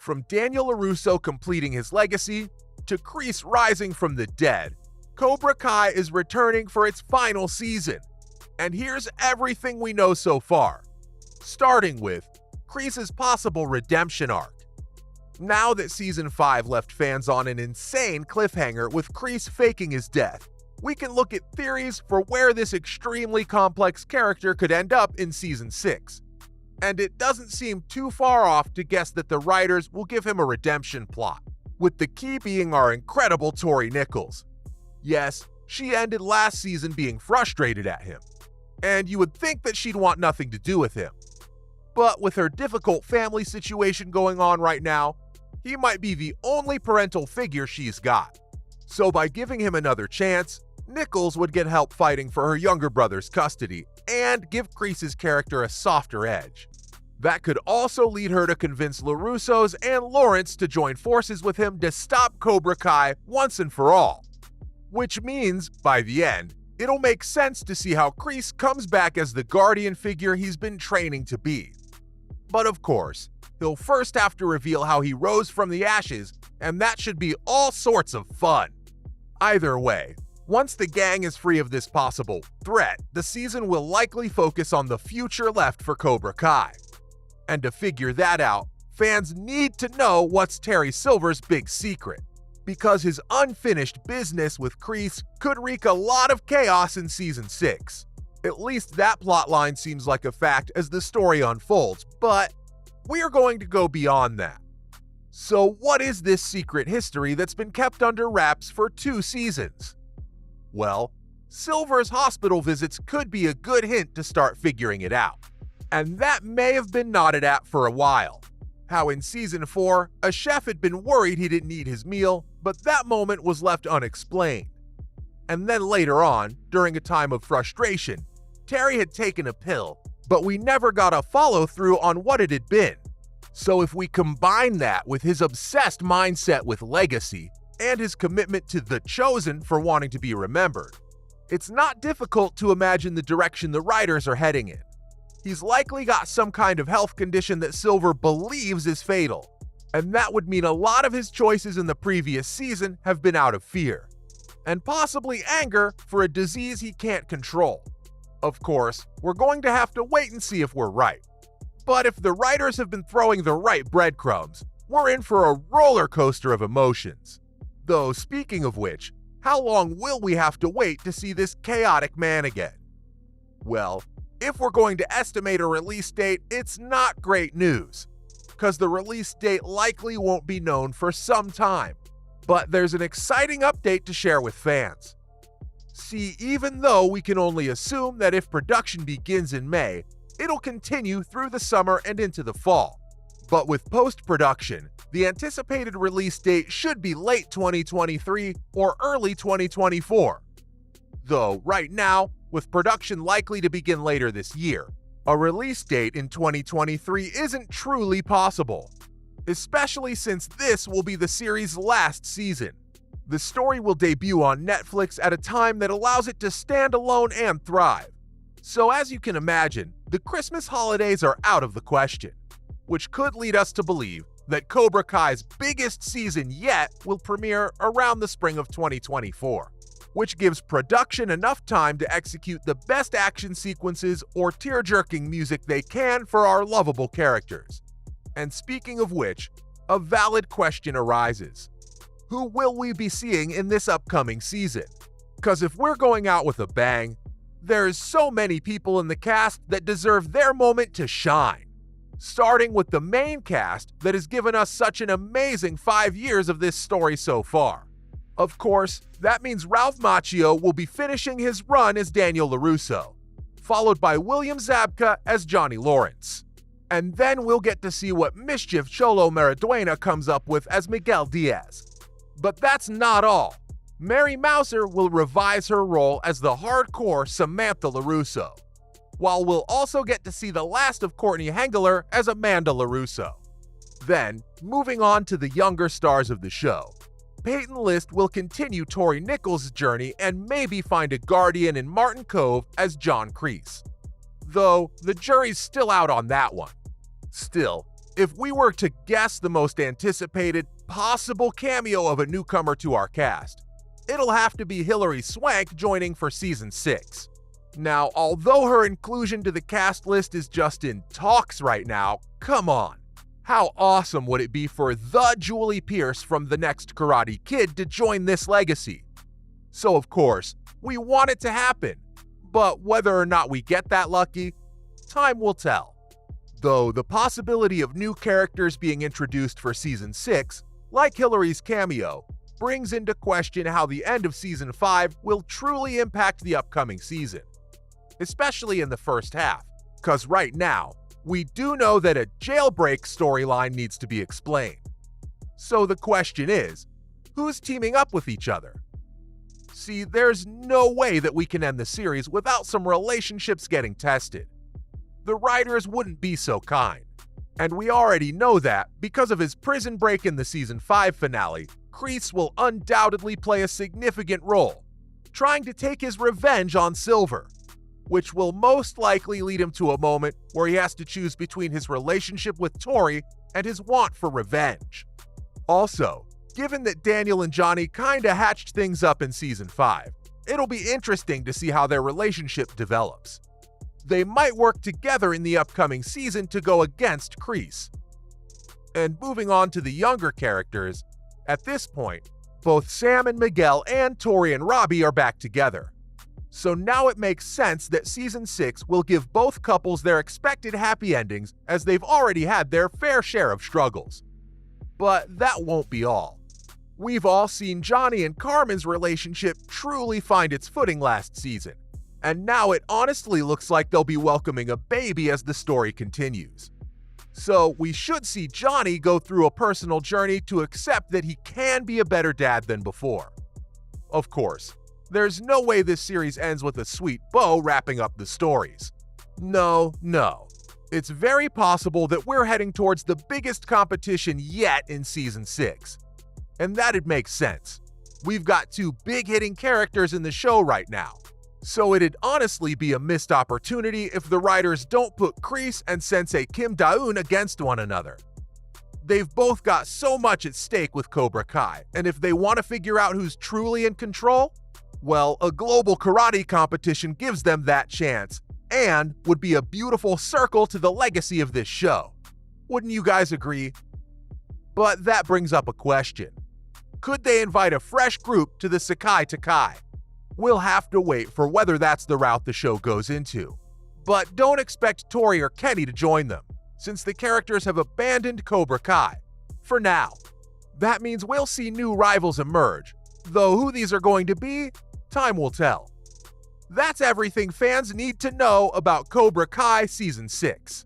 From Daniel LaRusso completing his legacy to Kreese rising from the dead, Cobra Kai is returning for its final season. And here's everything we know so far, starting with Kreese's possible redemption arc. Now that Season 5 left fans on an insane cliffhanger with Kreese faking his death, we can look at theories for where this extremely complex character could end up in Season 6. And it doesn't seem too far off to guess that the writers will give him a redemption plot, with the key being our incredible Tori Nichols. Yes, she ended last season being frustrated at him, and you would think that she'd want nothing to do with him. But with her difficult family situation going on right now, he might be the only parental figure she's got. So by giving him another chance, Nichols would get help fighting for her younger brother's custody and give Kreese's character a softer edge. That could also lead her to convince LaRussos and Lawrence to join forces with him to stop Cobra Kai once and for all. Which means, by the end, it'll make sense to see how Kreese comes back as the guardian figure he's been training to be. But of course, he'll first have to reveal how he rose from the ashes, and that should be all sorts of fun. Either way, once the gang is free of this possible threat, the season will likely focus on the future left for Cobra Kai. And to figure that out, fans need to know what's Terry Silver's big secret, because his unfinished business with Kreese could wreak a lot of chaos in Season 6. At least that plotline seems like a fact as the story unfolds, but we are going to go beyond that. So what is this secret history that's been kept under wraps for 2 seasons? Well, Silver's hospital visits could be a good hint to start figuring it out. And that may have been nodded at for a while. How in Season 4, a chef had been worried he didn't eat his meal, but that moment was left unexplained. And then later on, during a time of frustration, Terry had taken a pill, but we never got a follow-through on what it had been. So if we combine that with his obsessed mindset with legacy, and his commitment to the Chosen for wanting to be remembered, it's not difficult to imagine the direction the writers are heading in. He's likely got some kind of health condition that Silver believes is fatal, and that would mean a lot of his choices in the previous season have been out of fear, and possibly anger for a disease he can't control. Of course, we're going to have to wait and see if we're right. But if the writers have been throwing the right breadcrumbs, we're in for a roller coaster of emotions. Though, speaking of which, how long will we have to wait to see this chaotic man again? Well, if we're going to estimate a release date, it's not great news, because the release date likely won't be known for some time. But there's an exciting update to share with fans. See, even though we can only assume that if production begins in May, it'll continue through the summer and into the fall. But with post-production, the anticipated release date should be late 2023 or early 2024. Though, right now, with production likely to begin later this year, a release date in 2023 isn't truly possible, especially since this will be the series' last season. The story will debut on Netflix at a time that allows it to stand alone and thrive. So as you can imagine, the Christmas holidays are out of the question, which could lead us to believe that Cobra Kai's biggest season yet will premiere around the spring of 2024, which gives production enough time to execute the best action sequences or tear-jerking music they can for our lovable characters. And speaking of which, a valid question arises. Who will we be seeing in this upcoming season? Because if we're going out with a bang, there's so many people in the cast that deserve their moment to shine. Starting with the main cast that has given us such an amazing 5 years of this story so far. Of course, that means Ralph Macchio will be finishing his run as Daniel LaRusso, followed by William Zabka as Johnny Lawrence. And then we'll get to see what mischief Cholo Mariduena comes up with as Miguel Diaz. But that's not all. Mary Mouser will revise her role as the hardcore Samantha LaRusso, while we'll also get to see the last of Courtney Hengler as Amanda LaRusso. Then, moving on to the younger stars of the show, Peyton List will continue Tori Nichols' journey and maybe find a guardian in Martin Kove as John Kreese. Though, the jury's still out on that one. Still, If we were to guess the most anticipated possible cameo of a newcomer to our cast, it'll have to be Hilary Swank joining for Season 6. Now, although her inclusion to the cast list is just in talks right now, come on. How awesome would it be for the Julie Pierce from The Next Karate Kid to join this legacy? So of course, we want it to happen, but whether or not we get that lucky, time will tell. Though the possibility of new characters being introduced for Season 6, like Hilary's cameo, brings into question how the end of Season 5 will truly impact the upcoming season, especially in the first half, because right now, we do know that a jailbreak storyline needs to be explained. So the question is, who's teaming up with each other? See, there's no way that we can end the series without some relationships getting tested. The writers wouldn't be so kind. And we already know that, because of his prison break in the Season 5 finale, Kreese will undoubtedly play a significant role, trying to take his revenge on Silver, which will most likely lead him to a moment where he has to choose between his relationship with Tori and his want for revenge. Also, given that Daniel and Johnny kinda hatched things up in Season 5, it'll be interesting to see how their relationship develops. They might work together in the upcoming season to go against Kreese. And moving on to the younger characters, at this point, both Sam and Miguel and Tori and Robbie are back together. So now it makes sense that Season 6 will give both couples their expected happy endings, as they've already had their fair share of struggles. But that won't be all. We've all seen Johnny and Carmen's relationship truly find its footing last season, and now it honestly looks like they'll be welcoming a baby as the story continues. So we should see Johnny go through a personal journey to accept that he can be a better dad than before. Of course, there's no way this series ends with a sweet bow wrapping up the stories. No. It's very possible that we're heading towards the biggest competition yet in Season 6. And that'd make sense. We've got two big-hitting characters in the show right now. So it'd honestly be a missed opportunity if the writers don't put Kreese and Sensei Kim Da-eun against one another. They've both got so much at stake with Cobra Kai, and if they want to figure out who's truly in control, well, a global karate competition gives them that chance, and would be a beautiful circle to the legacy of this show. Wouldn't you guys agree? But that brings up a question. Could they invite a fresh group to the Sekai Takai? We'll have to wait for whether that's the route the show goes into. But don't expect Tori or Kenny to join them, since the characters have abandoned Cobra Kai. For now. That means we'll see new rivals emerge, though who these are going to be, time will tell. That's everything fans need to know about Cobra Kai Season 6.